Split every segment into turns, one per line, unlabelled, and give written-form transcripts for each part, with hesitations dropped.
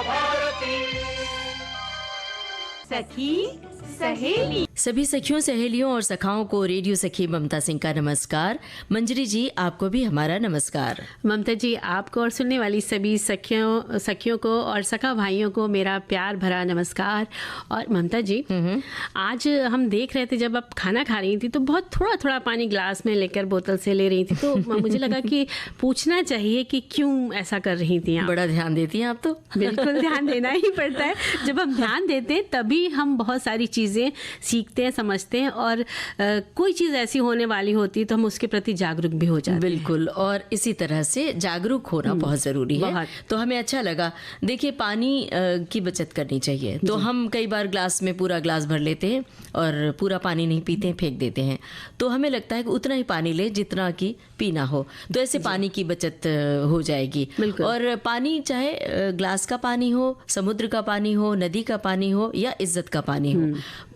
भारती।
सखी सहेली।
सभी सखियों, सहेलियों और सखाओं को रेडियो सखी ममता सिंह का नमस्कार। मंजरी जी, आपको भी हमारा नमस्कार।
ममता जी, आपको और सुनने वाली सभी सखियों को और सखा भाइयों को मेरा प्यार भरा नमस्कार। और ममता जी, आज हम देख रहे थे, जब आप खाना खा रही थी तो बहुत थोड़ा थोड़ा पानी ग्लास में लेकर बोतल से ले रही थी, तो मुझे लगा कि पूछना चाहिए कि क्यों ऐसा कर रही थी आप।
बड़ा ध्यान देती हैं आप तो।
बिल्कुल ध्यान देना ही पड़ता है। जब हम ध्यान देते हैं तभी हम बहुत सारी चीज़ें सीखते हैं, समझते हैं, और कोई चीज़ ऐसी होने वाली होती है तो हम उसके प्रति जागरूक भी हो जाते हैं।
बिल्कुल, और इसी तरह से जागरूक होना बहुत ज़रूरी है। तो हमें अच्छा लगा। देखिए, पानी की बचत करनी चाहिए। तो हम कई बार ग्लास में पूरा ग्लास भर लेते हैं और पूरा पानी नहीं पीते हैं, फेंक देते हैं। तो हमें लगता है कि उतना ही पानी ले जितना कि पीना हो, तो ऐसे पानी की बचत हो जाएगी। और पानी चाहे ग्लास का पानी हो, समुद्र का पानी हो, नदी का पानी हो या इज्जत का पानी हो,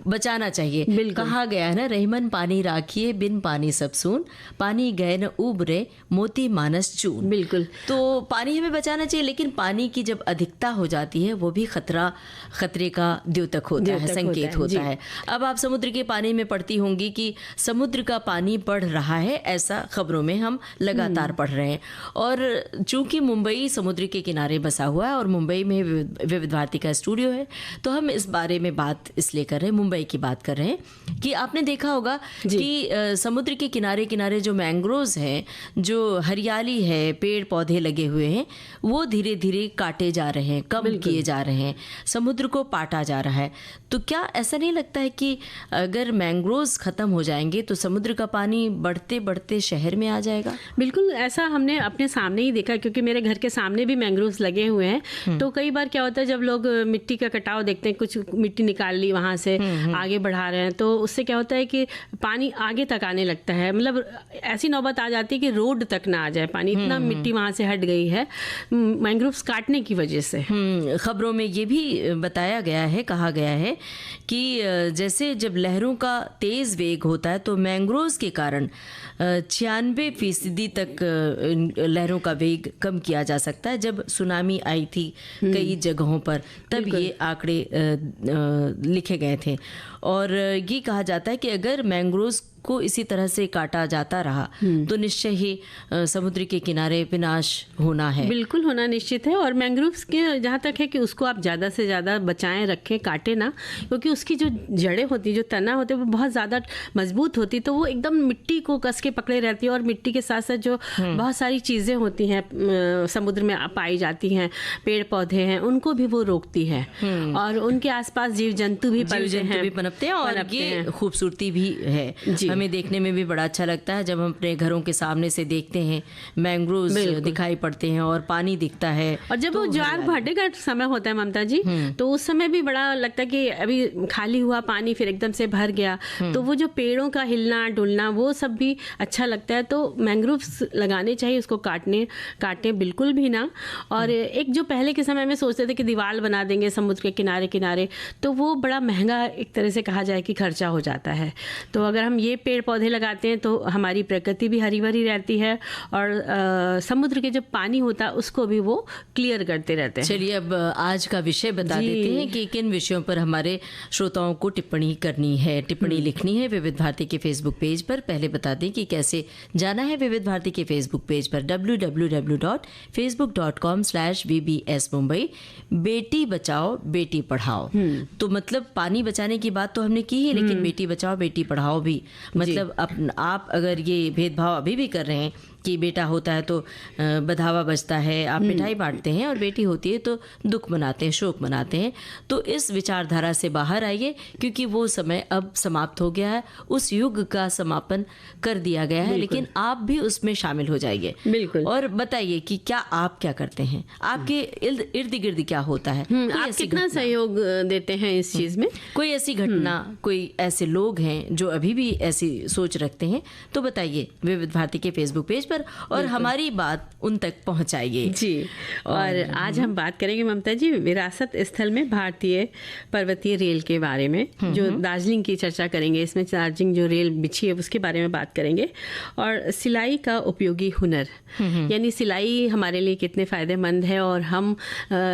बचाना चाहिए। कहा गया है ना, रहीमन पानी राखिए, बिन पानी सब सून, पानी गए न उबरे, मोती मानस चून।
बिल्कुल।
तो पानी हमें बचाना चाहिए, लेकिन पानी की जब अधिकता हो जाती है वो भी खतरे का द्योतक होता है, संकेत होता है। अब आप समुद्र के पानी में पढ़ती होंगी कि समुद्र का पानी बढ़ रहा है, ऐसा खबरों में हम लगातार पढ़ रहे हैं। और चूंकि मुंबई समुद्र के किनारे बसा हुआ है और मुंबई में विविध भारती का स्टूडियो है, तो हम इस बारे में बात इसलिए कर रहे हैं, मुंबई की बात कर रहे हैं कि आपने देखा होगा कि समुद्र के किनारे किनारे जो मैंग्रोव्स हैं, जो हरियाली है, पेड़ पौधे लगे हुए हैं, वो धीरे धीरे काटे जा रहे हैं, कम किए जा रहे हैं, समुद्र को पाटा जा रहा है। तो क्या ऐसा नहीं लगता है कि अगर मैंग्रोव्स खत्म हो जाएंगे तो समुद्र का पानी बढ़ते बढ़ते शहर में आ जाएगा?
बिल्कुल, ऐसा हमने अपने सामने ही देखा, क्योंकि मेरे घर के सामने भी मैंग्रोव्स लगे हुए हैं। तो कई बार क्या होता है, जब लोग मिट्टी का कटाव देखते हैं, कुछ मिट्टी निकाल ली वहाँ से आगे बढ़ा रहे हैं, तो उससे क्या होता है कि पानी आगे तक आने लगता है। मतलब ऐसी नौबत आ जाती है कि रोड तक ना आ जाए पानी, इतना मिट्टी वहाँ से हट गई है मैंग्रोव्स काटने की वजह से।
खबरों में ये भी बताया गया है, कहा गया है कि जैसे जब लहरों का तेज वेग होता है तो मैंग्रोव्स के कारण 96% तक लहरों का वेग कम किया जा सकता है। जब सुनामी आई थी कई जगहों पर, तब ये आंकड़े लिखे गए थे। और ये कहा जाता है कि अगर मैंग्रोव्स को इसी तरह से काटा जाता रहा तो निश्चय ही समुद्र के किनारे विनाश होना है।
बिल्कुल होना निश्चित है। और मैंग्रोव्स के जहाँ तक है कि उसको आप ज़्यादा से ज़्यादा बचाएं, रखें, काटे ना, क्योंकि उसकी जो जड़ें होती, जो तना होते हैं, वो बहुत ज़्यादा मजबूत होती, तो वो एकदम मिट्टी को कस के पकड़े रहती है। और मिट्टी के साथ साथ जो बहुत सारी चीज़ें होती हैं समुद्र में पाई जाती हैं, पेड़ पौधे हैं, उनको भी वो रोकती है। और उनके आसपास जीव जंतु भी
पनपते हैं और ये खूबसूरती भी है। हमें देखने में भी बड़ा अच्छा लगता है जब हम अपने घरों के सामने से देखते हैं मैंग्रोव्स दिखाई पड़ते हैं और पानी दिखता है।
और जब वो ज्वार भाटे का समय होता है ममता जी, तो उस समय भी बड़ा लगता है कि अभी खाली हुआ पानी फिर एकदम से भर गया, तो वो जो पेड़ों का हिलना डुलना वो सब भी अच्छा लगता है। तो मैंग्रोव्स लगाने चाहिए, उसको काटने बिल्कुल भी ना। और एक जो पहले के समय में सोचते थे कि दीवार बना देंगे समुद्र के किनारे किनारे, तो वो बड़ा महंगा एक तरह से कहा जाए कि खर्चा हो जाता है। तो अगर हम ये पेड़ पौधे लगाते हैं तो हमारी प्रकृति भी हरी भरी रहती है और समुद्र के जो पानी होता है उसको भी वो क्लियर करते रहते हैं।
चलिए, अब आज का विषय बता देते हैं कि किन विषयों पर हमारे श्रोताओं को टिप्पणी करनी है, टिप्पणी लिखनी है विविध भारती के फेसबुक पेज पर। पहले बता दें कि कैसे जाना है विविध भारती के फेसबुक पेज पर, www.facebook.com/VBS मुंबई। बेटी बचाओ बेटी पढ़ाओ। तो मतलब पानी बचाने की बात तो हमने की है, लेकिन बेटी बचाओ बेटी पढ़ाओ भी, मतलब आप अगर ये भेदभाव अभी भी कर रहे हैं कि बेटा होता है तो बधावा बजता है, आप मिठाई बांटते हैं, और बेटी होती है तो दुख मनाते हैं, शोक मनाते हैं, तो इस विचारधारा से बाहर आइए, क्योंकि वो समय अब समाप्त हो गया है, उस युग का समापन कर दिया गया है, लेकिन आप भी उसमें शामिल हो जाइए।
बिल्कुल।
और बताइए कि क्या आप क्या करते हैं, आपके इर्द गिर्द क्या होता है,
आप कितना सहयोग देते हैं इस चीज में?
कोई ऐसी घटना, कोई ऐसे लोग हैं जो अभी भी ऐसी सोच रखते हैं, तो बताइए विविध भारती के फेसबुक पेज पर पर और हमारी बात उन तक पहुंचाइए।
जी। और आज हम बात करेंगे ममता जी विरासत स्थल में भारतीय पर्वतीय रेल के बारे में, जो दार्जिलिंग की चर्चा करेंगे। इसमें दार्जिलिंग जो रेल बिछी है उसके बारे में बात करेंगे, और सिलाई का उपयोगी हुनर, यानी सिलाई हमारे लिए कितने फ़ायदेमंद है, और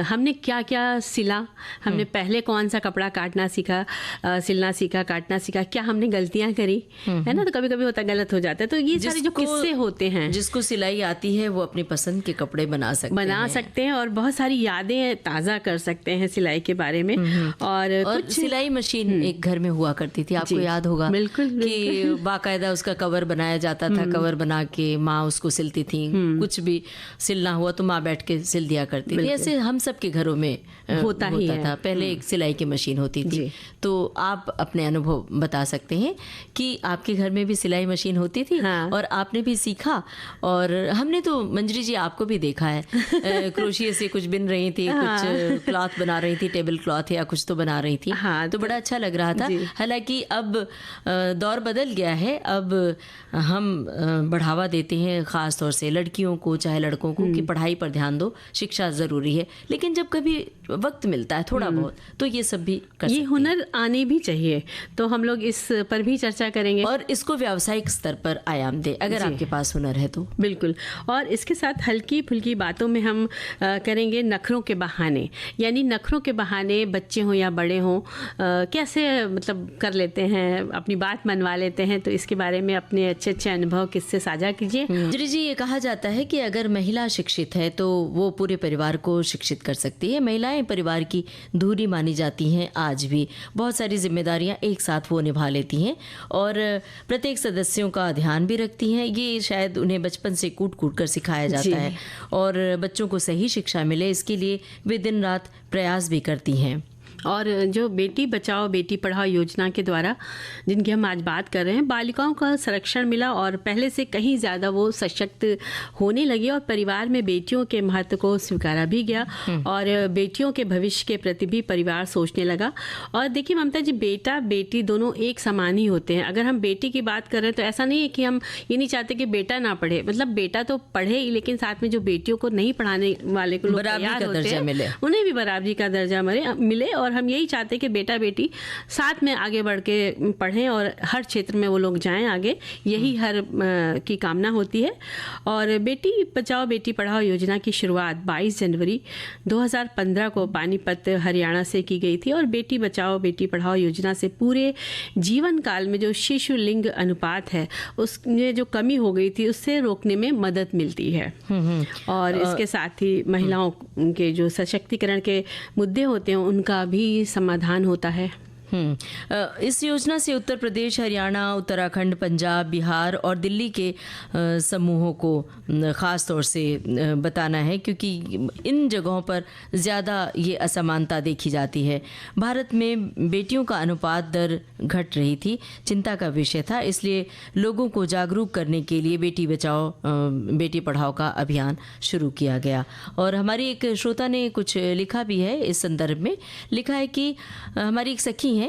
हमने क्या क्या सिला, हमने पहले कौन सा कपड़ा काटना सीखा, सिलना सीखा, काटना सीखा, क्या हमने गलतियां करी, है ना। तो कभी कभी होता गलत हो जाता है। तो ये सारे जो किस्से होते हैं,
जिसको सिलाई आती है वो अपनी पसंद के कपड़े बना सकते हैं
और बहुत सारी यादें ताज़ा कर सकते हैं सिलाई के बारे में। और कुछ
सिलाई मशीन एक घर में हुआ करती थी, आपको याद होगा।
बिल्कुल
कि बाकायदा उसका कवर बनाया जाता था, कवर बना के माँ उसको सिलती थी। कुछ भी सिलना हुआ तो माँ बैठ के सिल दिया करती थी। ऐसे हम सब के घरों में होता था। पहले एक सिलाई की मशीन होती थी। तो आप अपने अनुभव बता सकते हैं कि आपके घर में भी सिलाई मशीन होती थी और आपने भी सीखा। और हमने तो मंजरी जी आपको भी देखा है, क्रोशिया से कुछ बिन रही थी, कुछ क्लॉथ बना रही थी, टेबल क्लॉथ या कुछ तो बना रही थी। तो बड़ा अच्छा लग रहा था। हालांकि अब दौर बदल गया है। अब हम बढ़ावा देते हैं खास तौर से लड़कियों को चाहे लड़कों को कि पढ़ाई पर ध्यान दो, शिक्षा ज़रूरी है। लेकिन जब कभी वक्त मिलता है थोड़ा बहुत तो ये सब भी कर सकते हैं।
हुनर आने भी चाहिए। तो हम लोग इस पर भी चर्चा करेंगे
और इसको व्यावसायिक स्तर पर आयाम दे अगर आपके पास हुनर है तो।
बिल्कुल। और इसके साथ हल्की फुल्की बातों में हम करेंगे नखरों के बहाने, यानी नखरों के बहाने बच्चे हों या बड़े हों कैसे मतलब कर लेते हैं, अपनी बात मनवा लेते हैं। तो इसके बारे में अपने अच्छे अच्छे अनुभव किससे साझा कीजिए।
जी, ये कहा जाता है कि अगर महिला शिक्षित है तो वो पूरे परिवार को शिक्षित कर सकती है। महिलाएं परिवार की धुरी मानी जाती हैं। आज भी बहुत सारी जिम्मेदारियां एक साथ वो निभा लेती हैं और प्रत्येक सदस्यों का ध्यान भी रखती हैं। ये शायद उन्हें बचपन से कूट कूट कर सिखाया जाता है और बच्चों को सही शिक्षा मिले इसके लिए वे दिन रात प्रयास भी करती हैं।
और जो बेटी बचाओ बेटी पढ़ाओ योजना के द्वारा जिनकी हम आज बात कर रहे हैं, बालिकाओं का संरक्षण मिला और पहले से कहीं ज़्यादा वो सशक्त होने लगी और परिवार में बेटियों के महत्व को स्वीकारा भी गया और बेटियों के भविष्य के प्रति भी परिवार सोचने लगा। और देखिए ममता जी, बेटा बेटी दोनों एक समान ही होते हैं। अगर हम बेटी की बात कर रहे हैं तो ऐसा नहीं है कि हम ये नहीं चाहते कि बेटा ना पढ़े, मतलब बेटा तो पढ़े ही, लेकिन साथ में जो बेटियों को नहीं पढ़ाने वाले को लोग तैयार होते हैं उन्हें भी बराबरी का दर्जा मिले। और हम यही चाहते हैं कि बेटा बेटी साथ में आगे बढ़ के पढ़ें और हर क्षेत्र में वो लोग जाएं आगे, यही हर की कामना होती है। और बेटी बचाओ बेटी पढ़ाओ योजना की शुरुआत 22 जनवरी 2015 को पानीपत हरियाणा से की गई थी और बेटी बचाओ बेटी पढ़ाओ योजना से पूरे जीवन काल में जो शिशु लिंग अनुपात है उसमें जो कमी हो गई थी उससे रोकने में मदद मिलती है। और इसके साथ ही महिलाओं के जो सशक्तिकरण के मुद्दे होते हैं उनका भी समाधान होता है।
इस योजना से उत्तर प्रदेश, हरियाणा, उत्तराखंड, पंजाब, बिहार और दिल्ली के समूहों को ख़ास तौर से बताना है क्योंकि इन जगहों पर ज़्यादा ये असमानता देखी जाती है। भारत में बेटियों का अनुपात दर घट रही थी, चिंता का विषय था। इसलिए लोगों को जागरूक करने के लिए बेटी बचाओ बेटी पढ़ाओ का अभियान शुरू किया गया। और हमारी एक श्रोता ने कुछ लिखा भी है इस संदर्भ में। लिखा है कि हमारी एक सखी हैं,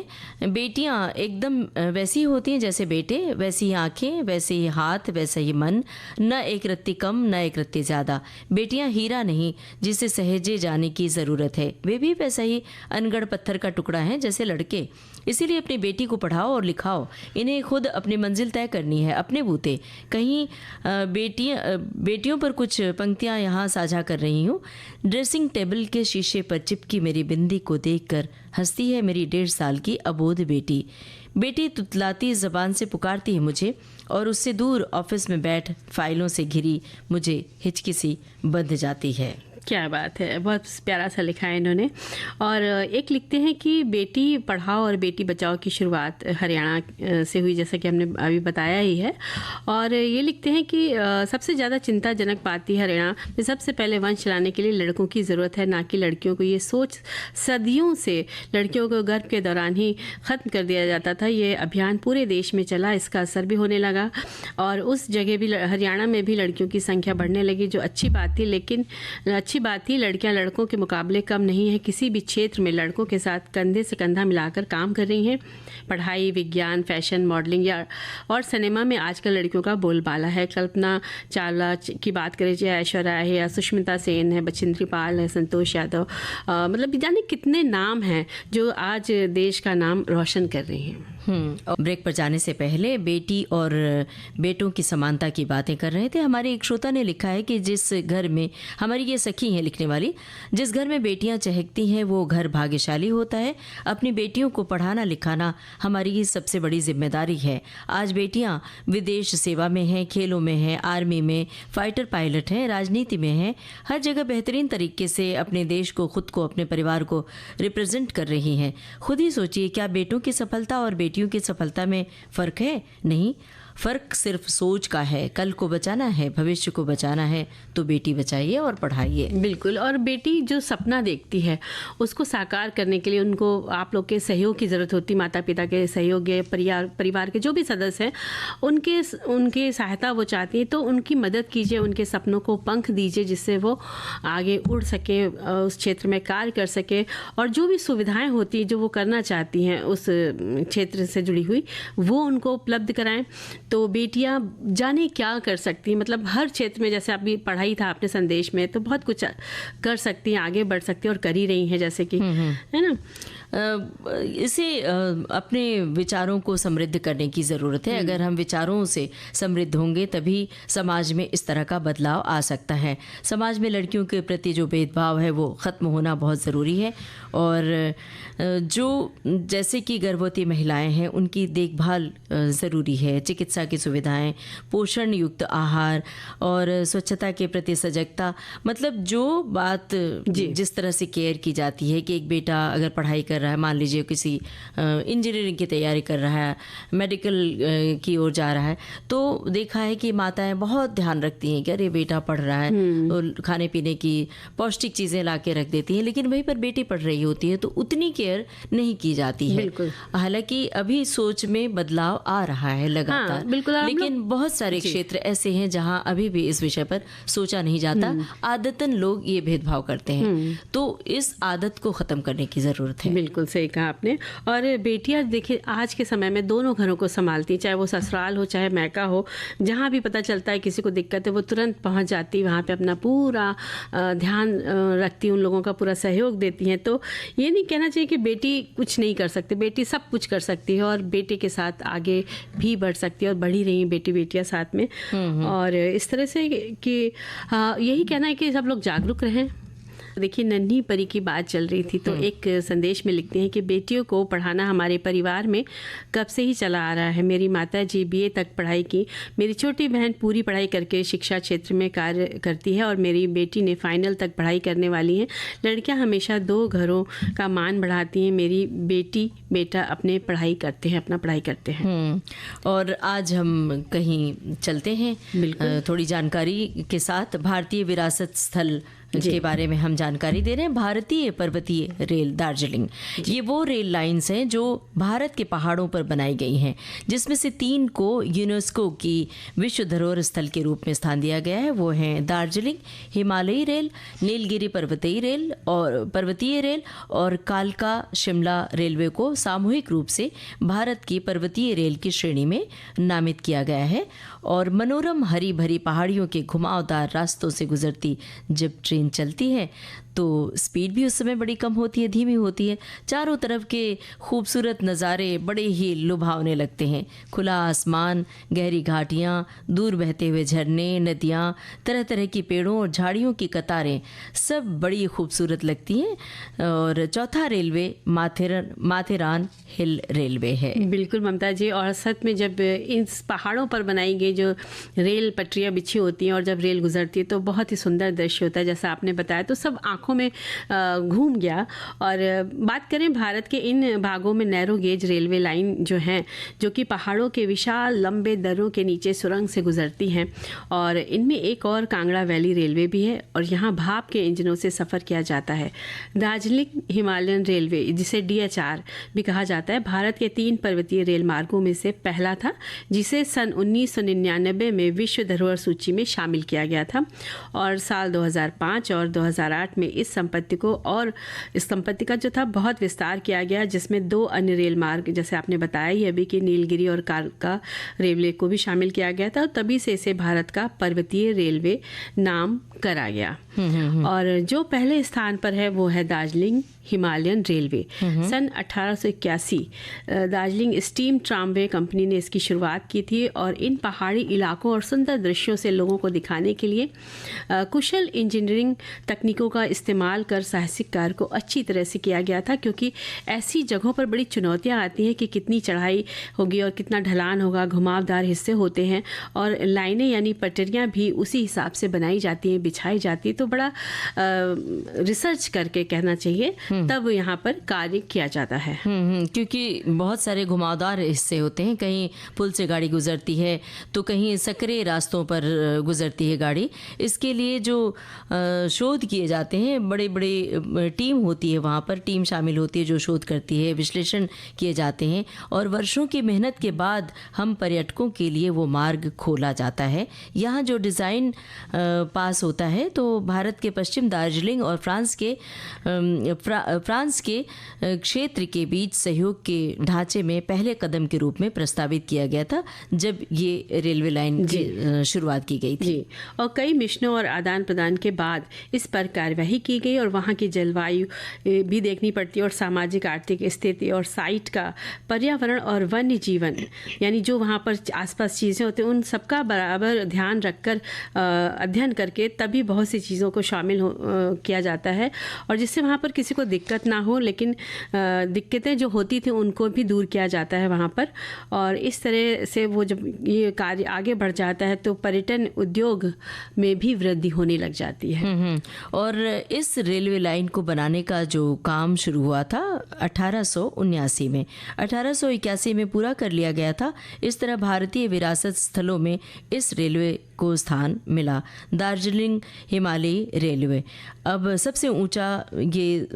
बेटियां एकदम वैसी होती हैं जैसे बेटे, वैसी आंखें, वैसे ही हाथ, वैसा ही मन, न एक रत्ती कम न एक रत्ती ज़्यादा। बेटियां हीरा नहीं जिसे सहेजे जाने की ज़रूरत है, वे भी वैसा ही अनगढ़ पत्थर का टुकड़ा है जैसे लड़के। इसीलिए अपनी बेटी को पढ़ाओ और लिखाओ। इन्हें खुद अपनी मंजिल तय करनी है अपने बूते। कहीं बेटियों पर कुछ पंक्तियां यहाँ साझा कर रही हूँ। ड्रेसिंग टेबल के शीशे पर चिपकी मेरी बिंदी को देखकर हंसती है मेरी 1.5 साल की अबोध बेटी। बेटी तुतलाती ज़बान से पुकारती है मुझे और उससे दूर ऑफिस में बैठ फाइलों से घिरी मुझे हिचकी सी बंध जाती है।
क्या बात है, बहुत प्यारा सा लिखा है इन्होंने। और एक लिखते हैं कि बेटी पढ़ाओ और बेटी बचाओ की शुरुआत हरियाणा से हुई, जैसा कि हमने अभी बताया ही है। और ये लिखते हैं कि सबसे ज़्यादा चिंताजनक बात है हरियाणा में सबसे पहले वंश चलाने के लिए लड़कों की ज़रूरत है, ना कि लड़कियों को। ये सोच सदियों से लड़कियों को गर्भ के दौरान ही ख़त्म कर दिया जाता था। ये अभियान पूरे देश में चला, इसका असर भी होने लगा और उस जगह भी हरियाणा में भी लड़कियों की संख्या बढ़ने लगी, जो अच्छी बात थी। लेकिन अच्छी अच्छी बात थी। लड़कियां लड़कों के मुकाबले कम नहीं है, किसी भी क्षेत्र में लड़कों के साथ कंधे से कंधा मिलाकर काम कर रही हैं। पढ़ाई, विज्ञान, फैशन, मॉडलिंग और सिनेमा में आजकल लड़कियों का बोलबाला है। कल्पना चावला की बात करें, चाहे ऐश्वर्या है या सुष्मिता सेन है, बछेंद्री पाल है, संतोष यादव, मतलब जाने कितने नाम हैं जो आज देश का नाम रोशन कर रही हैं।
और ब्रेक पर जाने से पहले बेटी और बेटों की समानता की बातें कर रहे थे। हमारे एक श्रोता ने लिखा है कि जिस घर में, हमारी ये सखी हैं लिखने वाली, जिस घर में बेटियां चहकती हैं वो घर भाग्यशाली होता है। अपनी बेटियों को पढ़ाना लिखाना हमारी सबसे बड़ी जिम्मेदारी है। आज बेटियां विदेश सेवा में हैं, खेलों में हैं, आर्मी में, फाइटर पायलट हैं, राजनीति में हैं, हर जगह बेहतरीन तरीके से अपने देश को, खुद को, अपने परिवार को रिप्रेजेंट कर रही हैं। खुद ही सोचिए, क्या बेटों की सफलता और बेटियों की सफलता में फर्क है? नहीं, फर्क सिर्फ सोच का है। कल को बचाना है, भविष्य को बचाना है तो बेटी बचाइए और पढ़ाइए।
बिल्कुल। और बेटी जो सपना देखती है उसको साकार करने के लिए उनको आप लोग के सहयोग की ज़रूरत होती है। माता पिता के सहयोग, परिवार के जो भी सदस्य हैं उनके सहायता वो चाहती है, तो उनकी मदद कीजिए, उनके सपनों को पंख दीजिए जिससे वो आगे उड़ सके, उस क्षेत्र में कार्य कर सके, और जो भी सुविधाएँ होती हैं जो वो करना चाहती हैं उस क्षेत्र से जुड़ी हुई, वो उनको उपलब्ध कराएं। तो बेटियां जाने क्या कर सकती हैं, मतलब हर क्षेत्र में, जैसे अभी पढ़ाई था आपने संदेश में, तो बहुत कुछ कर सकती हैं, आगे बढ़ सकती हैं और कर ही रही हैं, जैसे कि है ना।
इसे अपने विचारों को समृद्ध करने की ज़रूरत है। अगर हम विचारों से समृद्ध होंगे तभी समाज में इस तरह का बदलाव आ सकता है। समाज में लड़कियों के प्रति जो भेदभाव है वो ख़त्म होना बहुत ज़रूरी है। और जो जैसे कि गर्भवती महिलाएं हैं उनकी देखभाल ज़रूरी है। चिकित्सा की सुविधाएं, पोषण युक्त आहार और स्वच्छता के प्रति सजगता, मतलब जो बात जिस तरह से केयर की जाती है कि एक बेटा अगर पढ़ाई कर रहा है, मान लीजिए किसी इंजीनियरिंग की तैयारी कर रहा है, मेडिकल की ओर जा रहा है, तो देखा है कि माताएं बहुत ध्यान रखती हैं कि अरे बेटा पढ़ रहा है, तो खाने पीने की पौष्टिक चीज़ें ला के रख देती हैं। लेकिन वहीं पर बेटी पढ़ रही होती है तो उतनी केयर नहीं की जाती है। हालांकि अभी सोच में बदलाव आ रहा है लगातार, लेकिन बहुत सारे क्षेत्र ऐसे हैं जहां अभी भी इस विषय पर सोचा नहीं जाता। आदतन लोग ये भेदभाव करते हैं, तो इस आदत को ख़त्म करने की ज़रूरत है।
बिल्कुल सही कहा आपने। और बेटियां देखिए आज के समय में दोनों घरों को संभालती, चाहे वो ससुराल हो चाहे मैका हो, जहाँ भी पता चलता है किसी को दिक्कत है वो तुरंत पहुँच जाती, वहाँ पे अपना पूरा ध्यान रखती, उन लोगों का पूरा सहयोग देती हैं। तो ये नहीं कहना चाहिए कि बेटी कुछ नहीं कर सकती, बेटी सब कुछ कर सकती है और बेटे के साथ आगे भी बढ़ सकती है, और बढ़ी रही बेटियां साथ में। और इस तरह से कि यही कहना है कि सब लोग जागरूक रहें। देखिए नन्ही परी की बात चल रही थी, तो एक संदेश में लिखते हैं कि बेटियों को पढ़ाना हमारे परिवार में कब से ही चला आ रहा है। मेरी माता जी BA तक पढ़ाई की, मेरी छोटी बहन पूरी पढ़ाई करके शिक्षा क्षेत्र में कार्य करती है और मेरी बेटी ने फाइनल तक पढ़ाई करने वाली है। लड़कियां हमेशा 2 घरों का मान बढ़ाती हैं, मेरी बेटी बेटा अपना पढ़ाई करते हैं।
और आज हम कहीं चलते हैं थोड़ी जानकारी के साथ। भारतीय विरासत स्थल के बारे में हम जानकारी दे रहे हैं। भारतीय पर्वतीय रेल दार्जिलिंग, ये वो रेल लाइंस हैं जो भारत के पहाड़ों पर बनाई गई हैं, जिसमें से 3 को यूनेस्को की विश्व धरोहर स्थल के रूप में स्थान दिया गया है। वो हैं दार्जिलिंग हिमालयी रेल, नीलगिरी पर्वतीय रेल और कालका शिमला रेलवे को सामूहिक रूप से भारत की पर्वतीय रेल की श्रेणी में नामित किया गया है। और मनोरम हरी भरी पहाड़ियों के घुमावदार रास्तों से गुजरती जब ट्रेन चलती है तो स्पीड भी उस समय बड़ी कम होती है, धीमी होती है। चारों तरफ के खूबसूरत नज़ारे बड़े ही लुभावने लगते हैं। खुला आसमान, गहरी घाटियाँ, दूर बहते हुए झरने, नदियाँ, तरह तरह की पेड़ों और झाड़ियों की कतारें सब बड़ी खूबसूरत लगती हैं। और चौथा रेलवे माथेरान हिल रेलवे है।
बिल्कुल ममता जी, और सच में जब इन पहाड़ों पर बनाई गई जो रेल पटरियाँ बिछी होती हैं और जब रेल गुजरती है तो बहुत ही सुंदर दृश्य होता है, जैसा आपने बताया। तो सब आंखों में घूम गया। और बात करें भारत के इन भागों में नैरो गेज रेलवे लाइन जो हैं, जो कि पहाड़ों के विशाल लंबे दर्रों के नीचे सुरंग से गुजरती हैं, और इनमें एक और कांगड़ा वैली रेलवे भी है और यहाँ भाप के इंजनों से सफ़र किया जाता है। दार्जिलिंग हिमालयन रेलवे, जिसे DHR भी कहा जाता है, भारत के 3 पर्वतीय रेल मार्गों में से पहला था, जिसे सन 1999 में विश्व धरोहर सूची में शामिल किया गया था। और साल 2005 और 2008 में इस संपत्ति का जो था बहुत विस्तार किया गया, जिसमें 2 अन्य रेल मार्ग, जैसे आपने बताया ही अभी कि नीलगिरी और कालका रेलवे को भी शामिल किया गया था, और तभी से इसे भारत का पर्वतीय रेलवे नाम करा गया। और जो पहले स्थान पर है वो है दार्जिलिंग हिमालयन रेलवे। सन 1881 दार्जिलिंग स्टीम ट्रामवे कंपनी ने इसकी शुरुआत की थी, और इन पहाड़ी इलाकों और सुंदर दृश्यों से लोगों को दिखाने के लिए कुशल इंजीनियरिंग तकनीकों का इस्तेमाल कर साहसिक कार्य को अच्छी तरह से किया गया था, क्योंकि ऐसी जगहों पर बड़ी चुनौतियां आती हैं कि कितनी चढ़ाई होगी और कितना ढलान होगा, घुमावदार हिस्से होते हैं, और लाइनें यानी पटरियां भी उसी हिसाब से बनाई जाती हैं, बिछाई जाती है। तो बड़ा रिसर्च करके कहना चाहिए तब यहाँ पर कार्य किया जाता है।
क्योंकि बहुत सारे घुमावदार हिस्से होते हैं, कहीं पुल से गाड़ी गुजरती है तो कहीं सकरे रास्तों पर गुजरती है गाड़ी। इसके लिए जो शोध किए जाते हैं, बड़े बड़े टीम होती है, वहाँ पर टीम शामिल होती है जो शोध करती है, विश्लेषण किए जाते हैं, और वर्षों की मेहनत के बाद हम पर्यटकों के लिए वो मार्ग खोला जाता है। यहाँ जो डिज़ाइन पास होता है तो भारत के पश्चिम दार्जिलिंग और फ्रांस के क्षेत्र के बीच सहयोग के ढांचे में पहले कदम के रूप में प्रस्तावित किया गया था जब ये रेलवे लाइन की शुरुआत की गई थी।
जी, और कई मिशनों और आदान प्रदान के बाद इस पर कार्यवाही की गई, और वहाँ की जलवायु भी देखनी पड़ती है, और सामाजिक आर्थिक स्थिति और साइट का पर्यावरण और वन्य जीवन, यानी जो वहाँ पर आसपास चीज़ें होती हैं उन सबका बराबर ध्यान रखकर अध्ययन करके तभी बहुत सी चीज़ों को शामिल किया जाता है, और जिससे वहाँ पर किसी को दिक्कत ना हो, लेकिन दिक्कतें जो होती थी उनको भी दूर किया जाता है वहाँ पर। और इस तरह से वो जब ये कार्य आगे बढ़ जाता है तो पर्यटन उद्योग में भी वृद्धि होने लग जाती है।
और इस रेलवे लाइन को बनाने का जो काम शुरू हुआ था 1879 में, 1881 में पूरा कर लिया गया था। इस तरह भारतीय विरासत स्थलों में इस रेलवे को स्थान मिला। दार्जिलिंग हिमालयी रेलवे अब सबसे ऊंचा ये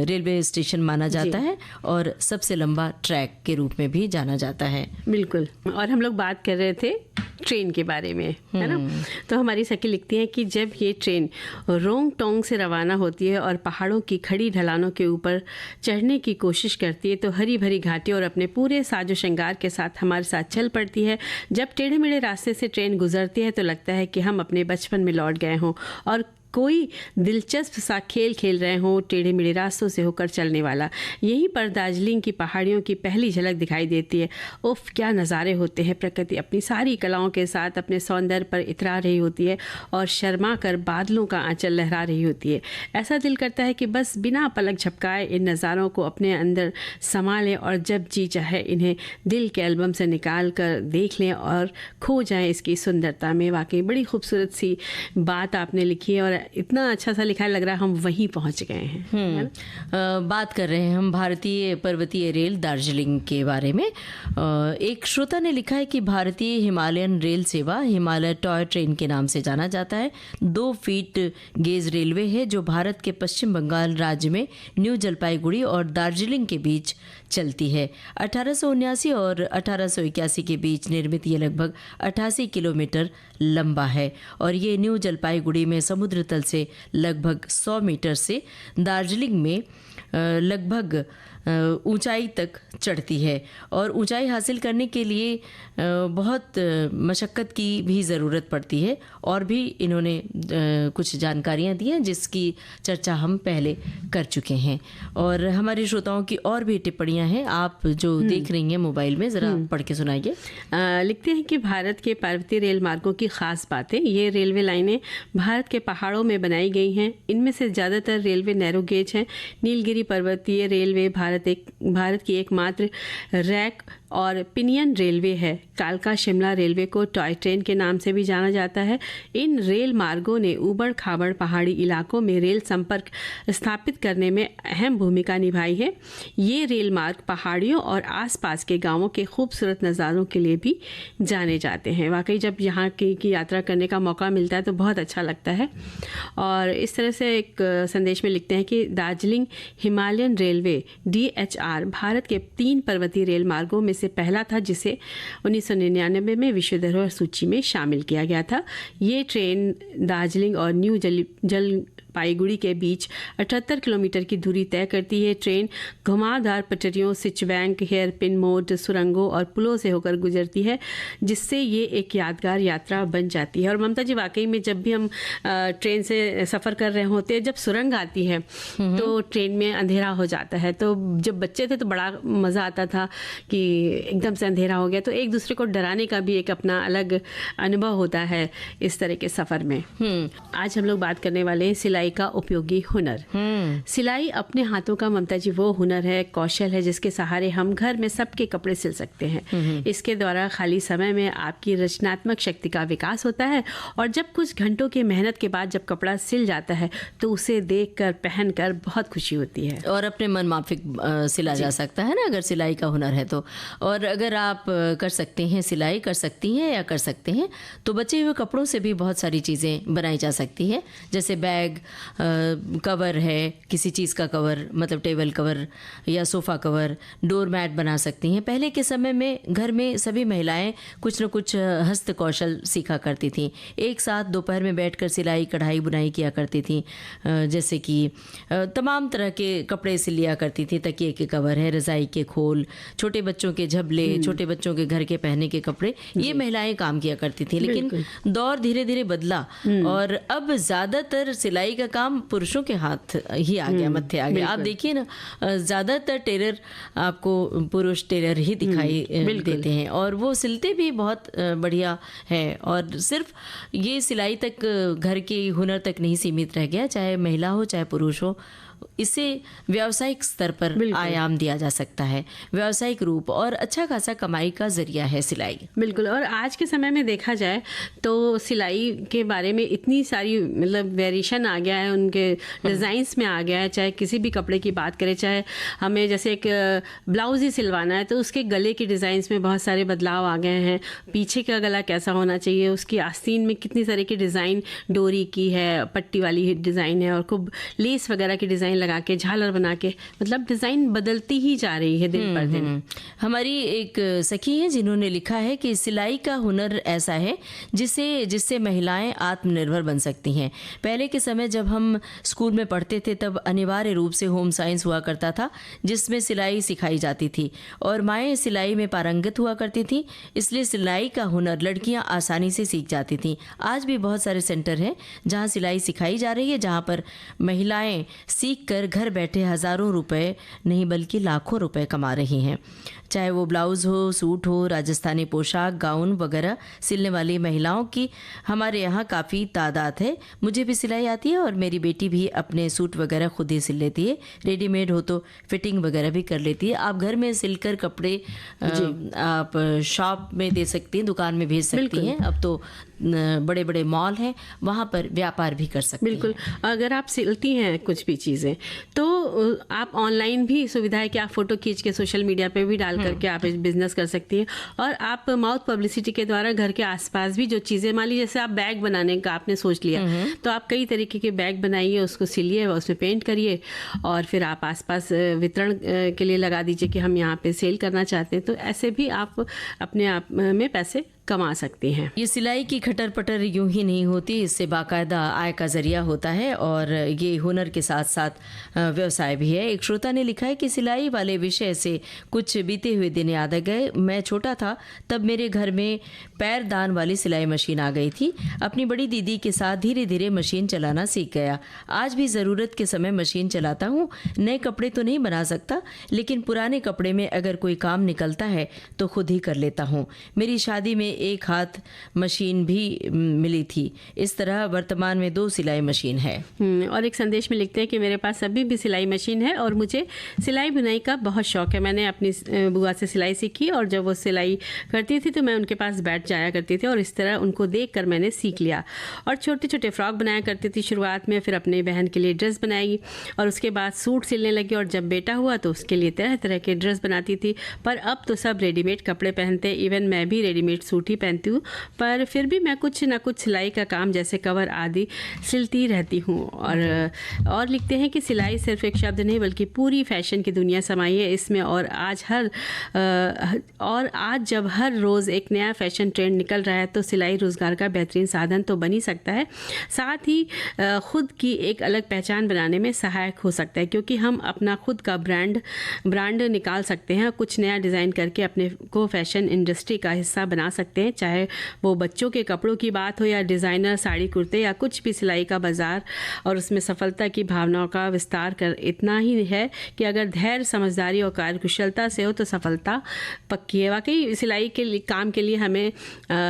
रेलवे स्टेशन माना जाता है और सबसे लंबा ट्रैक के रूप में भी जाना जाता है।
बिल्कुल। और हम लोग बात कर रहे थे ट्रेन के बारे में, है ना। तो हमारी सखी लिखती हैं कि जब ये ट्रेन रोंग टोंग से रवाना होती है और पहाड़ों की खड़ी ढलानों के ऊपर चढ़ने की कोशिश करती है तो हरी भरी घाटी और अपने पूरे साजो श्रृंगार के साथ हमारे साथ चल पड़ती है। जब टेढ़े मेढ़े रास्ते से ट्रेन गुजरती है तो लगता है कि हम अपने बचपन में लौट गए हों और कोई दिलचस्प सा खेल खेल रहे हों, टेढ़े मेढ़े रास्तों से होकर चलने वाला। यहीं पर दार्जिलिंग की पहाड़ियों की पहली झलक दिखाई देती है। उफ, क्या नज़ारे होते हैं। प्रकृति अपनी सारी कलाओं के साथ अपने सौंदर्य पर इतरा रही होती है और शर्मा कर बादलों का आंचल लहरा रही होती है। ऐसा दिल करता है कि बस बिना पलक झपकाए इन नज़ारों को अपने अंदर समा लें और जब जी चाहे इन्हें दिल के एल्बम से निकाल कर देख लें और खो जाएं इसकी सुंदरता में। वाकई बड़ी खूबसूरत सी बात आपने लिखी है और इतना अच्छा सा लिखा लग रहा है हम वहीं पहुंच गए हैं।
बात कर रहे हैं हम भारतीय पर्वतीय रेल दार्जिलिंग के बारे में। एक श्रोता ने लिखा है कि भारतीय हिमालयन रेल सेवा हिमालय टॉय ट्रेन के नाम से जाना जाता है। 2 फीट गेज रेलवे है जो भारत के पश्चिम बंगाल राज्य में न्यू जलपाईगुड़ी और दार्जिलिंग के बीच चलती है। 1879 और 1881 के बीच निर्मित ये लगभग 88 किलोमीटर लंबा है और ये न्यू जलपाईगुड़ी में समुद्र तल से लगभग 100 मीटर से दार्जिलिंग में लगभग ऊंचाई तक चढ़ती है और ऊंचाई हासिल करने के लिए बहुत मशक्क़त की भी ज़रूरत पड़ती है। और भी इन्होंने कुछ जानकारियां दी हैं जिसकी चर्चा हम पहले कर चुके हैं और हमारे श्रोताओं की और भी टिप्पणियां हैं। आप जो देख रही हैं मोबाइल में, ज़रा पढ़ के सुनाइए।
लिखते हैं कि भारत के पर्वतीय रेल मार्गों की ख़ास बातें। ये रेलवे लाइनें भारत के पहाड़ों में बनाई गई हैं। इनमें से ज़्यादातर रेलवे नैरो गेज हैं। नीलगिरी पर्वतीय रेलवे भारत की एकमात्र रैक और पिनियन रेलवे है। कालका शिमला रेलवे को टॉय ट्रेन के नाम से भी जाना जाता है। इन रेल मार्गों ने ऊबड़ खाबड़ पहाड़ी इलाकों में रेल संपर्क स्थापित करने में अहम भूमिका निभाई है। ये रेल मार्ग पहाड़ियों और आसपास के गांवों के खूबसूरत नज़ारों के लिए भी जाने जाते हैं। वाकई जब यहाँ की यात्रा करने का मौका मिलता है तो बहुत अच्छा लगता है। और इस तरह से एक संदेश में लिखते हैं कि Darjeeling Himalayan railway DHR Bharat के 3 पर्वतीय रेल मार्गों में से पहला था, जिसे 1999 में विश्व धरोहर सूची में शामिल किया गया था। ये ट्रेन दार्जिलिंग और न्यू जलपाईगुड़ी के बीच 78 किलोमीटर की दूरी तय करती है। ट्रेन घुमावदार पटरियों, स्विचबैंक, हेयरपिन मोड, सुरंगों और पुलों से होकर गुजरती है, जिससे ये एक यादगार यात्रा बन जाती है। और ममता जी, वाकई में जब भी हम ट्रेन से सफ़र कर रहे होते हैं, जब सुरंग आती है तो ट्रेन में अंधेरा हो जाता है। तो जब बच्चे थे तो बड़ा मज़ा आता था कि एकदम से अंधेरा हो गया, तो एक दूसरे को डराने का भी एक अपना अलग अनुभव होता है इस तरह के सफ़र में। आज हम लोग बात करने वाले हैं सिलाई का उपयोगी हुनर। सिलाई अपने हाथों का, ममता जी, वो हुनर है, कौशल है, जिसके सहारे हम घर में सबके कपड़े सिल सकते हैं। इसके द्वारा खाली समय में आपकी रचनात्मक शक्ति का विकास होता है और जब कुछ घंटों की मेहनत के बाद जब कपड़ा सिल जाता है तो उसे देखकर, पहनकर बहुत खुशी होती है।
और अपने मन माफिक सिला जा सकता है ना, अगर सिलाई का हुनर है तो। और अगर आप कर सकते हैं, सिलाई कर सकती हैं या कर सकते हैं, तो बचे हुए कपड़ों से भी बहुत सारी चीज़ें बनाई जा सकती हैं। जैसे बैग, कवर है, किसी चीज़ का कवर, मतलब टेबल कवर या सोफ़ा कवर, डोर मैट बना सकती हैं। पहले के समय में घर में सभी महिलाएं कुछ न कुछ हस्त कौशल सीखा करती थीं। एक साथ दोपहर में बैठकर सिलाई, कढ़ाई, बुनाई किया करती थीं। जैसे कि तमाम तरह के कपड़े सिल लिया करती थी। तकिए के कवर है, रज़ाई के खोल, छोटे बच्चों के झबले, छोटे बच्चों के घर के पहने के कपड़े, ये महिलाएं काम किया करती थी। लेकिन दौर धीरे धीरे बदला और अब ज़्यादातर सिलाई का काम पुरुषों के हाथ ही आ गया, मत्थे आ गया। आप देखिए ना, ज़्यादातर टेलर आपको पुरुष टेलर ही दिखाई देते हैं और वो सिलते भी बहुत बढ़िया है। और सिर्फ ये सिलाई तक, घर के हुनर तक नहीं सीमित रह गया, चाहे महिला हो चाहे पुरुष हो, इसे व्यावसायिक स्तर पर आयाम दिया जा सकता है। व्यावसायिक रूप और अच्छा खासा कमाई का जरिया है सिलाई।
बिल्कुल। और आज के समय में देखा जाए तो सिलाई के बारे में इतनी सारी, मतलब वेरिएशन आ गया है, उनके डिज़ाइंस में आ गया है। चाहे किसी भी कपड़े की बात करें, चाहे हमें जैसे एक ब्लाउज ही सिलवाना है तो उसके गले के डिज़ाइंस में बहुत सारे बदलाव आ गए हैं। पीछे का गला कैसा होना चाहिए, उसकी आस्तीन में कितनी तरह की डिज़ाइन, डोरी की है, पट्टी वाली डिज़ाइन है और खूब लेस वगैरह की डिज़ाइन लगा के, झालर बना के, मतलब डिज़ाइन बदलती ही जा रही है दिन पर दिन।
हमारी एक सखी है जिन्होंने लिखा है कि सिलाई का हुनर ऐसा है जिससे महिलाएं आत्मनिर्भर बन सकती हैं। पहले के समय जब हम स्कूल में पढ़ते थे तब अनिवार्य रूप से होम साइंस हुआ करता था, जिसमें सिलाई सिखाई जाती थी और माएँ सिलाई में पारंगत हुआ करती थी। इसलिए सिलाई का हुनर लड़कियां आसानी से सीख जाती थीं। आज भी बहुत सारे सेंटर हैं जहां सिलाई सिखाई जा रही है, जहां पर महिलाएं सीख कर घर बैठे हज़ारों रुपए नहीं बल्कि लाखों रुपए कमा रही हैं। चाहे वो ब्लाउज़ हो, सूट हो, राजस्थानी पोशाक, गाउन वगैरह सिलने वाली महिलाओं की हमारे यहाँ काफ़ी तादाद है। मुझे भी सिलाई आती है और मेरी बेटी भी अपने सूट वगैरह खुद ही सिल लेती है। रेडीमेड हो तो फिटिंग वगैरह भी कर लेती है। आप घर में सिलकर कपड़े आप शॉप में दे सकती हैं, दुकान में भेज सकती हैं। अब तो बड़े बड़े मॉल हैं, वहाँ पर व्यापार भी कर सकती हैं।
बिल्कुल। अगर आप सिलती हैं कुछ भी चीज़ें तो आप ऑनलाइन भी सुविधा है कि आप फ़ोटो खींच के सोशल मीडिया पे भी डाल करके आप बिजनेस कर सकती हैं। और आप माउथ पब्लिसिटी के द्वारा घर के आसपास भी जो चीज़ें, मान लीजिए जैसे आप बैग बनाने का आपने सोच लिया तो आप कई तरीके के बैग बनाइए, उसको सिलिए, उसमें पेंट करिए और फिर आप आसपास वितरण के लिए लगा दीजिए कि हम यहाँ पे सेल करना चाहते हैं। तो ऐसे भी आप अपने आप में पैसे कमा सकती हैं।
ये सिलाई की खटर पटर यूं ही नहीं होती, इससे बाकायदा आय का जरिया होता है और ये हुनर के साथ साथ व्यवसाय भी है। एक श्रोता ने लिखा है कि सिलाई वाले विषय से कुछ बीते हुए दिन याद आ गए। मैं छोटा था तब मेरे घर में पैरदान वाली सिलाई मशीन आ गई थी। अपनी बड़ी दीदी के साथ धीरे धीरे मशीन चलाना सीख गया। आज भी ज़रूरत के समय मशीन चलाता हूँ। नए कपड़े तो नहीं बना सकता, लेकिन पुराने कपड़े में अगर कोई काम निकलता है तो खुद ही कर लेता हूँ। मेरी शादी में एक हाथ मशीन भी मिली थी। इस तरह वर्तमान में 2 सिलाई मशीन है।
और एक संदेश में लिखते हैं कि मेरे पास अभी भी सिलाई मशीन है और मुझे सिलाई बुनाई का बहुत शौक है। मैंने अपनी बुआ से सिलाई सीखी और जब वो सिलाई करती थी तो मैं उनके पास बैठ जाया करती थी और इस तरह उनको देखकर मैंने सीख लिया और छोटे छोटे फ्रॉक बनाया करती थी शुरुआत में। फिर अपनी बहन के लिए ड्रेस बनाई और उसके बाद सूट सिलने लगी और जब बेटा हुआ तो उसके लिए तरह तरह के ड्रेस बनाती थी। पर अब तो सब रेडीमेड कपड़े पहनते हैं, इवन मैं भी रेडीमेड सूट ही पहनती हूँ, पर फिर भी मैं कुछ ना कुछ सिलाई का काम जैसे कवर आदि सिलती रहती हूँ। और लिखते हैं कि सिलाई सिर्फ एक शब्द नहीं बल्कि पूरी फैशन की दुनिया समाई है इसमें। और आज जब हर रोज़ एक नया फैशन ट्रेंड निकल रहा है तो सिलाई रोज़गार का बेहतरीन साधन तो बन ही सकता है, साथ ही खुद की एक अलग पहचान बनाने में सहायक हो सकता है, क्योंकि हम अपना खुद का ब्रांड निकाल सकते हैं, कुछ नया डिज़ाइन करके अपने को फैशन इंडस्ट्री का हिस्सा बना सकते हैं। चाहे वो बच्चों के कपड़ों की बात हो या डिज़ाइनर साड़ी कुर्ते या कुछ भी, सिलाई का बाज़ार और उसमें सफलता की भावनाओं का विस्तार कर इतना ही है कि अगर धैर्य, समझदारी और कार्यकुशलता से हो तो सफलता पक्की है। वाकई सिलाई के लिए काम के लिए हमें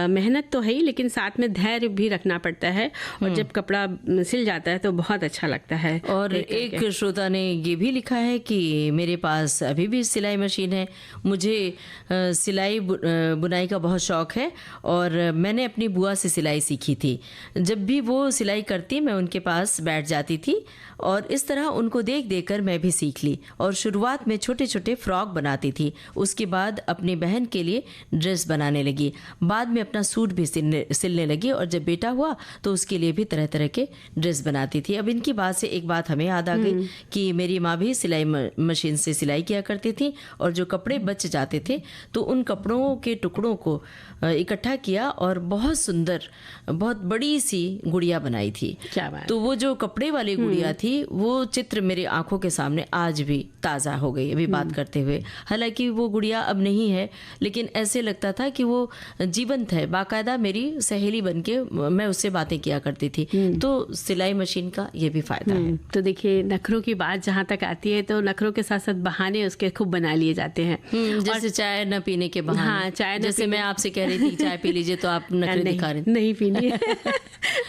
मेहनत तो है ही, लेकिन साथ में धैर्य भी रखना पड़ता है और जब कपड़ा सिल जाता है तो बहुत अच्छा लगता है।
और एक श्रोता ने ये भी लिखा है कि मेरे पास अभी भी सिलाई मशीन है, मुझे सिलाई बुनाई का बहुत शौक है और मैंने अपनी बुआ से सिलाई सीखी थी। जब भी वो सिलाई करती मैं उनके पास बैठ जाती थी और इस तरह उनको देख कर मैं भी सीख ली और शुरुआत में छोटे छोटे फ्रॉक बनाती थी। उसके बाद अपनी बहन के लिए ड्रेस बनाने लगी, बाद में अपना सूट भी सिलने लगी और जब बेटा हुआ तो उसके लिए भी तरह तरह के ड्रेस बनाती थी। अब इनकी बात से एक बात हमें याद आ गई कि मेरी माँ भी सिलाई मशीन से सिलाई किया करती थी और जो कपड़े बच जाते थे तो उन कपड़ों के टुकड़ों को इकट्ठा किया और बहुत सुंदर, बहुत बड़ी सी गुड़िया बनाई थी।
क्या बात।
तो वो जो कपड़े वाली गुड़िया थी वो चित्र मेरी आंखों के सामने आज भी ताज़ा हो गई अभी बात करते हुए। हालांकि वो गुड़िया अब नहीं है, लेकिन ऐसे लगता था कि वो जीवंत है, बाकायदा मेरी सहेली बन के मैं उससे बातें किया करती थी। तो सिलाई मशीन का ये भी फायदा है।
तो देखिए, नखरों की बात जहाँ तक आती है तो नखरों के साथ साथ बहाने उसके खूब बना लिए जाते हैं।
जैसे चाय न पीने के बहाने।
हाँ, चाय
जैसे मैं आपसे कह रही थी चाय पी लीजिए तो आप नखरे दिखा रहे
नहीं पीनी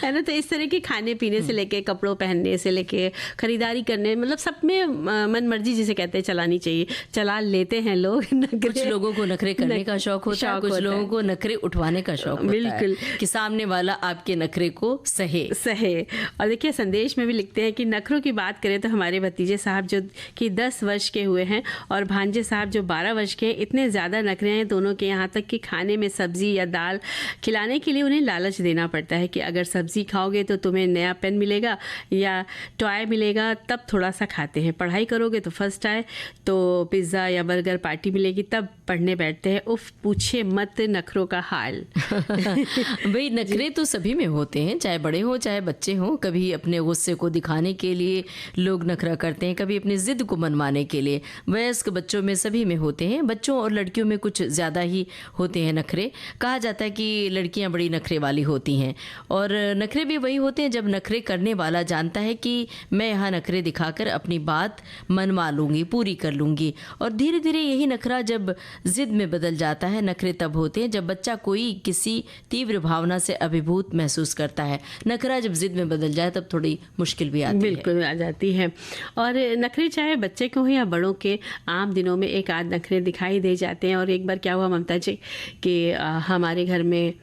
है ना। तो इस तरह के खाने पीने से लेके कपड़ों पहनने से लेके खरीदारी करने, मतलब सब में मन मर्जी जिसे कहते हैं चलानी चाहिए। चला लेते हैं लोग।
कुछ लोगों को नखरे करने का शौक होता है, कुछ लोगों को नखरे उठवाने का शौक होता है।
बिल्कुल,
कि सामने वाला आपके नखरे को सहे।
और देखिए, संदेश में भी लिखते हैं कि नखरों की बात करें तो हमारे भतीजे साहब जो कि 10 वर्ष के हुए हैं और भांजे साहब जो 12 वर्ष के हैं, इतने ज़्यादा नखरे हैं दोनों के, यहाँ तक कि खाने में सब्जी या दाल खिलाने के लिए उन्हें लालच देना पड़ता है कि अगर सब्जी खाओगे तो तुम्हें नया पेन मिलेगा या टॉय मिलेगा, तब थोड़ा सा खाते हैं। पढ़ाई करोगे तो फर्स्ट आए तो पिज़्ज़ा या बर्गर पार्टी मिलेगी, तब पढ़ने बैठते हैं। उफ, पूछे मत नखरों का हाल।
भाई नखरे तो सभी में होते हैं, चाहे बड़े हो चाहे बच्चे हों। कभी अपने गुस्से को दिखाने के लिए लोग नखरा करते हैं, कभी अपनी जिद को मनवाने के लिए। वयस्क बच्चों में सभी में होते हैं, बच्चों और लड़कियों में कुछ ज़्यादा ही होते हैं नखरे। कहा जाता है कि लड़कियां बड़ी नखरे वाली होती हैं और नखरे भी वही होते हैं जब नखरे करने वाला जानता है कि मैं यहाँ नखरे दिखाकर अपनी बात मनवा लूँगी, पूरी कर लूँगी। और धीरे धीरे यही नखरा जब जिद में बदल जाता है। नखरे तब होते हैं जब बच्चा कोई किसी तीव्र भावना से अभिभूत महसूस करता है। नखरा जब जिद में बदल जाए तब थोड़ी मुश्किल भी आती है।
बिल्कुल आ जाती है। और नखरे चाहे बच्चे के हो या बड़ों के, आम दिनों में एक आध नखरे दिखाई दे जाते हैं। और एक बार क्या हुआ ममता जी कि हमारे घर में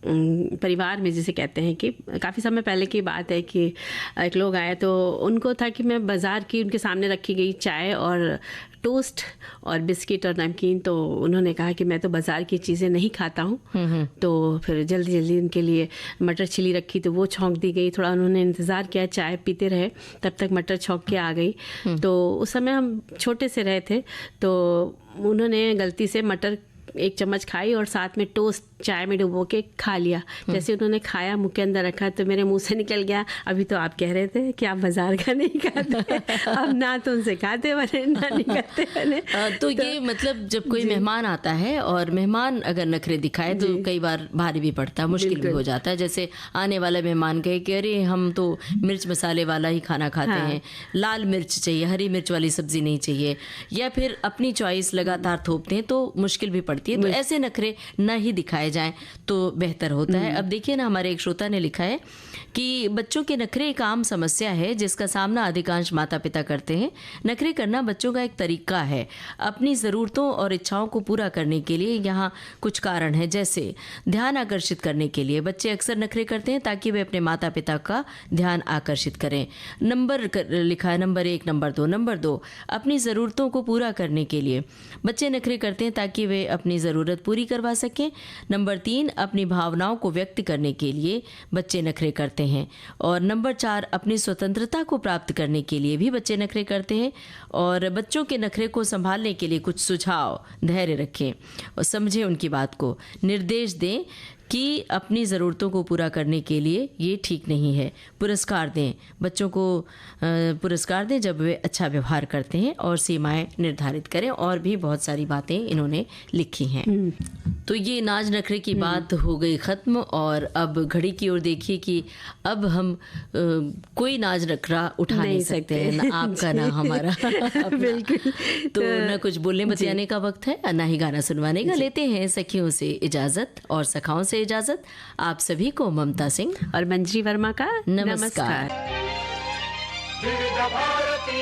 परिवार में जिसे कहते हैं कि काफ़ी समय पहले की बात है कि एक लोग आए तो उनको था कि मैं बाज़ार की उनके सामने रखी गई चाय और टोस्ट और बिस्किट और नमकीन, तो उन्होंने कहा कि मैं तो बाज़ार की चीज़ें नहीं खाता हूँ। तो फिर जल्दी जल्दी उनके लिए मटर छिली रखी तो वो छौंक दी गई। थोड़ा उन्होंने इंतज़ार किया, चाय पीते रहे, तब तक मटर छौंक के आ गई। तो उस समय हम छोटे से रहे थे, तो उन्होंने गलती से मटर 1 चम्मच खाई और साथ में टोस्ट चाय में डुबो के खा लिया। जैसे उन्होंने खाया, मुंह के अंदर रखा तो मेरे मुंह से निकल गया, अभी तो आप कह रहे थे कि आप बाजार का नहीं खाते। अब ना तो उनसे खाते बने ना नहीं खाते बने।
तो ये मतलब जब कोई मेहमान आता है और मेहमान अगर नखरे दिखाए तो कई बार भारी भी पड़ता है, मुश्किल भी हो जाता है। जैसे आने वाला मेहमान कहे कि अरे हम तो मिर्च मसाले वाला ही खाना खाते हैं, लाल मिर्च चाहिए, हरी मिर्च वाली सब्जी नहीं चाहिए, या फिर अपनी चॉइस लगातार थोपते हैं, तो मुश्किल भी पड़ पड़ती है। तो ऐसे नखरे न ही दिखाए जाएं तो बेहतर होता है। अब देखिए ना, हमारे एक श्रोता ने लिखा है कि बच्चों के नखरे एक आम समस्या है जिसका सामना अधिकांश माता पिता करते हैं। नखरे करना बच्चों का एक तरीका है अपनी ज़रूरतों और इच्छाओं को पूरा करने के लिए। यहाँ कुछ कारण हैं, जैसे ध्यान आकर्षित करने के लिए बच्चे अक्सर नखरे करते हैं ताकि वे अपने माता पिता का ध्यान आकर्षित करें। लिखा है नंबर 1, नंबर 2। नंबर 2, अपनी ज़रूरतों को पूरा करने के लिए बच्चे नखरे करते हैं ताकि वे अपनी ज़रूरत पूरी करवा सकें। नंबर 3, अपनी भावनाओं को व्यक्त करने के लिए बच्चे नखरे करते हैं। और नंबर 4, अपनी स्वतंत्रता को प्राप्त करने के लिए भी बच्चे नखरे करते हैं। और बच्चों के नखरे को संभालने के लिए कुछ सुझाव: धैर्य रखें और समझें उनकी बात को, निर्देश दें कि अपनी ज़रूरतों को पूरा करने के लिए ये ठीक नहीं है। पुरस्कार दें, बच्चों को पुरस्कार दें जब वे अच्छा व्यवहार करते हैं, और सीमाएं निर्धारित करें। और भी बहुत सारी बातें इन्होंने लिखी हैं। तो ये नाज नखरे की बात हो गई ख़त्म। और अब घड़ी की ओर देखिए कि अब हम कोई नाज नखरा उठा नहीं सकते हैं, ना आपका ना हमारा।
बिल्कुल।
तो न कुछ बोलने बतियाने का वक्त है, ना ही गाना सुनवाने का। लेते हैं सखियों से इजाज़त और सखाओं से इजाजत। आप सभी को ममता सिंह
और मंजरी वर्मा का
नमस्कार।
विविध भारती